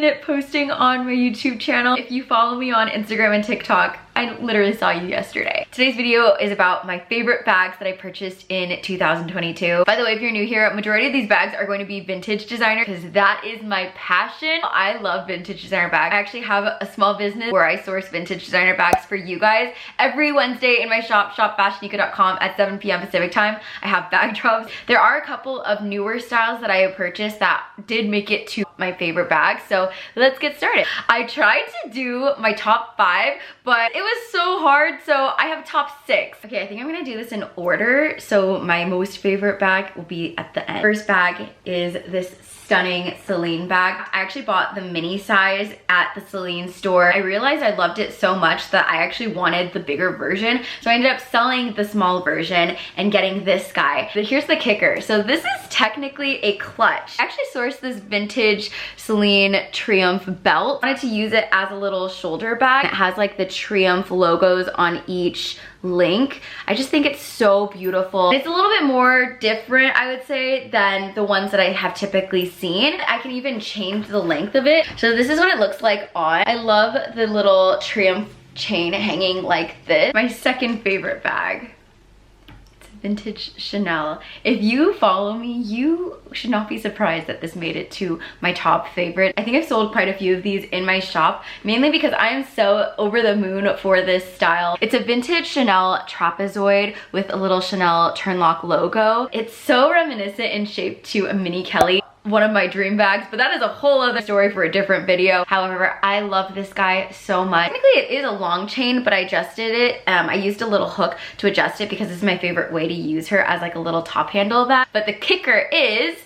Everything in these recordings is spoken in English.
minute posting on my YouTube channel. If you follow me on Instagram and TikTok, I literally saw you yesterday. Today's video is about my favorite bags that I purchased in 2022. By the way, if you're new here, majority of these bags are going to be vintage designer because that is my passion. I love vintage designer bags. I actually have a small business where I source vintage designer bags for you guys. Every Wednesday in my shop, FashionNica.com at 7 p.m. Pacific time, I have bag drops. There are a couple of newer styles that I have purchased that did make it to my favorite bags. So let's get started. I tried to do my top 5, but it was so hard, so I have top 6. Okay, I think I'm gonna do this in order. So my most favorite bag will be at the end. First bag is this stunning Celine bag. I actually bought the mini size at the Celine store. I realized I loved it so much that I actually wanted the bigger version. So I ended up selling the small version and getting this guy. But here's the kicker. So this is technically a clutch. I actually sourced this vintage Celine Triumph belt. I wanted to use it as a little shoulder bag. It has like the Triumph logos on each link. I just think it's so beautiful. It's a little bit more different, I would say, than the ones that I have typically seen. I can even change the length of it. So this is what it looks like on. I love the little Triumph chain hanging like this. My second favorite bag. Vintage Chanel. If you follow me, you should not be surprised that this made it to my top favorite. I think I've sold quite a few of these in my shop, mainly because I am so over the moon for this style. It's a vintage Chanel trapezoid with a little Chanel turnlock logo. It's so reminiscent in shape to a mini Kelly, one of my dream bags, but that is a whole other story for a different video. However, I love this guy so much. Technically it is a long chain, but I adjusted it. I used a little hook to adjust it because it's my favorite way to use her as like a little top handle bag. But the kicker is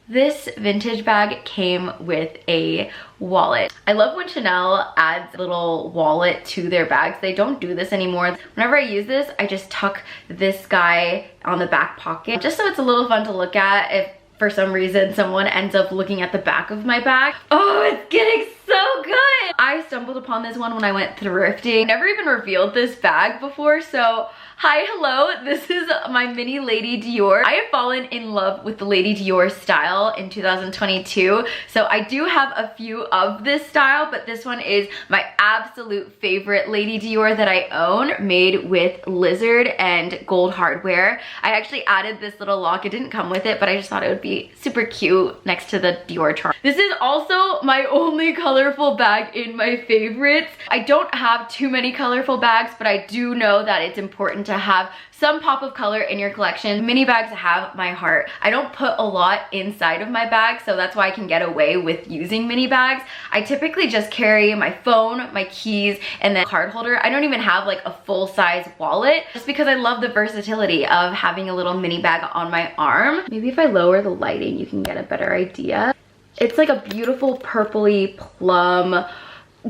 this vintage bag came with a wallet. I love when Chanel adds a little wallet to their bags. They don't do this anymore. Whenever I use this, I just tuck this guy on the back pocket, just so it's a little fun to look at if for some reason someone ends up looking at the back of my bag. Oh, it's getting so good. I stumbled upon this one when I went thrifting. Never even revealed this bag before, so hi, hello, this is my mini Lady Dior. I have fallen in love with the Lady Dior style in 2022. So I do have a few of this style, but this one is my absolute favorite Lady Dior that I own, made with lizard and gold hardware. I actually added this little lock. It didn't come with it, but I just thought it would be super cute next to the Dior charm. This is also my only colorful bag in my favorites. I don't have too many colorful bags, but I do know that it's important to have some pop of color in your collection. Mini bags have my heart. I don't put a lot inside of my bag, so that's why I can get away with using mini bags. I typically just carry my phone, my keys, and then a card holder. I don't even have like a full-size wallet, just because I love the versatility of having a little mini bag on my arm. Maybe if I lower the lighting, you can get a better idea. It's like a beautiful purpley plum.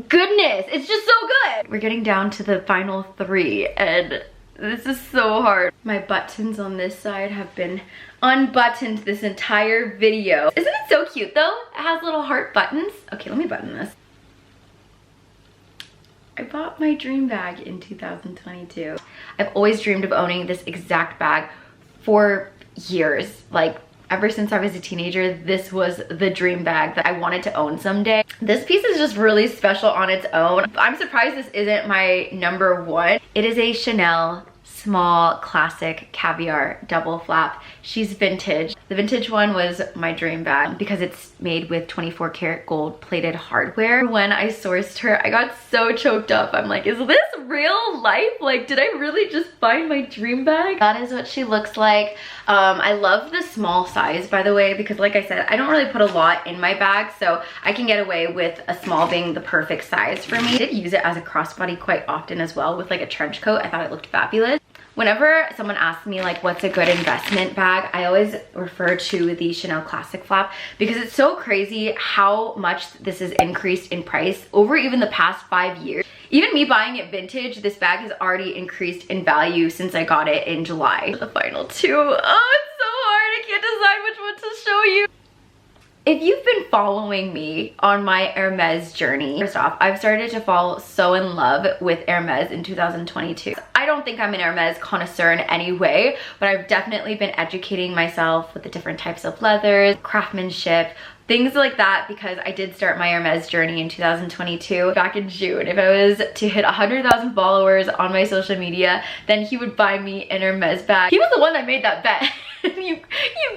Goodness, it's just so good. We're getting down to the final 3, and this is so hard. My buttons on this side have been unbuttoned this entire video. Isn't it so cute though? It has little heart buttons. Okay, let me button this. I bought my dream bag in 2022. I've always dreamed of owning this exact bag for years. Like, ever since I was a teenager, this was the dream bag that I wanted to own someday. This piece is just really special on its own. I'm surprised this isn't my number 1. It is a Chanel small classic caviar double flap. She's vintage. The vintage one was my dream bag because it's made with 24 karat gold plated hardware. When I sourced her, I got so choked up. I'm like, is this real life? Like, did I really just find my dream bag? That is what she looks like. I love the small size, by the way, because like I said, I don't really put a lot in my bag, so I can get away with a small being the perfect size for me. I did use it as a crossbody quite often as well with like a trench coat. I thought it looked fabulous. Whenever someone asks me like what's a good investment bag, I always refer to the Chanel Classic Flap because it's so crazy how much this has increased in price over even the past 5 years. Even me buying it vintage, this bag has already increased in value since I got it in July. The final 2, oh, it's so hard. I can't decide which one to show you. If you've been following me on my Hermes journey, first off, I've started to fall so in love with Hermes in 2022. I don't think I'm an Hermes connoisseur in any way, but I've definitely been educating myself with the different types of leathers, craftsmanship, things like that, because I did start my Hermes journey in 2022 back in June. If I was to hit 100,000 followers on my social media, then he would buy me an Hermes bag. He was the one that made that bet. you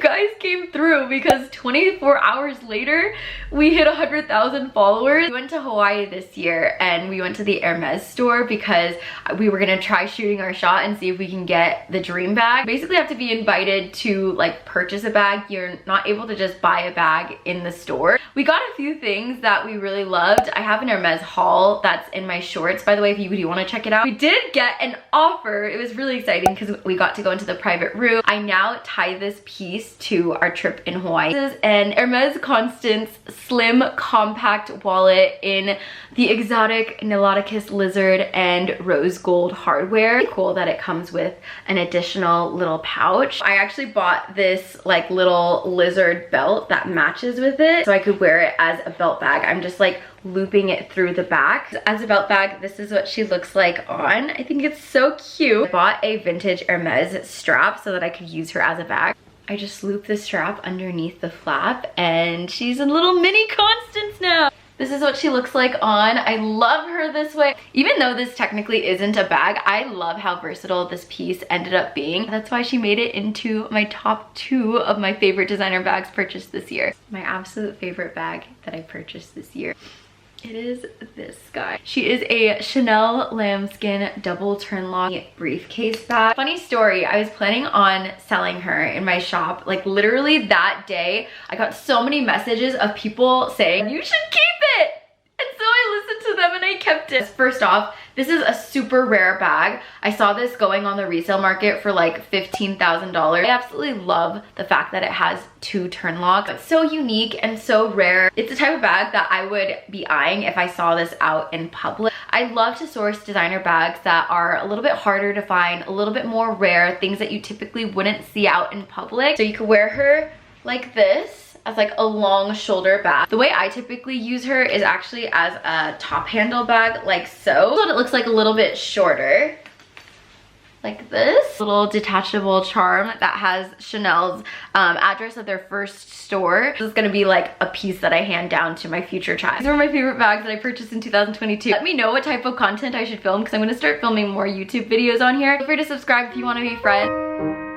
guys came through, because 24 hours later we hit 100,000 followers. We went to Hawaii this year and we went to the Hermes store because we were gonna try shooting our shot and see if we can get the dream bag. Basically you have to be invited to like purchase a bag. You're not able to just buy a bag in the store. We got a few things that we really loved. I have an Hermes haul that's in my shorts, by the way, if you do want to check it out. We did get an offer. It was really exciting because we got to go into the private room. I now tie this piece to our trip in Hawaii. This is an Hermes Constance slim compact wallet in the exotic Niloticus lizard and rose gold hardware. Really cool that it comes with an additional little pouch. I actually bought this like little lizard belt that matches with it so I could wear it as a belt bag. I'm just like looping it through the back. As a belt bag, this is what she looks like on. I think it's so cute. I bought a vintage Hermes strap so that I could use her as a bag. I just loop the strap underneath the flap and she's a little mini Constance now. This is what she looks like on. I love her this way. Even though this technically isn't a bag, I love how versatile this piece ended up being. That's why she made it into my top 2 of my favorite designer bags purchased this year. My absolute favorite bag that I purchased this year. It is this guy. She is a Chanel lambskin double turn lock briefcase bag. Funny story, I was planning on selling her in my shop. Like literally that day, I got so many messages of people saying, you should keep it! And so I listened to them and I kept it. First off, this is a super rare bag. I saw this going on the resale market for like $15,000. I absolutely love the fact that it has 2 turn locks. It's so unique and so rare. It's the type of bag that I would be eyeing if I saw this out in public. I love to source designer bags that are a little bit harder to find, a little bit more rare, things that you typically wouldn't see out in public. So you could wear her like this, as like a long shoulder bag. The way I typically use her is actually as a top handle bag, like so. So it looks like a little bit shorter, like this. Little detachable charm that has Chanel's address of their first store. This is gonna be like a piece that I hand down to my future child. These are my favorite bags that I purchased in 2022. Let me know what type of content I should film because I'm gonna start filming more YouTube videos on here. Feel free to subscribe if you want to be friends.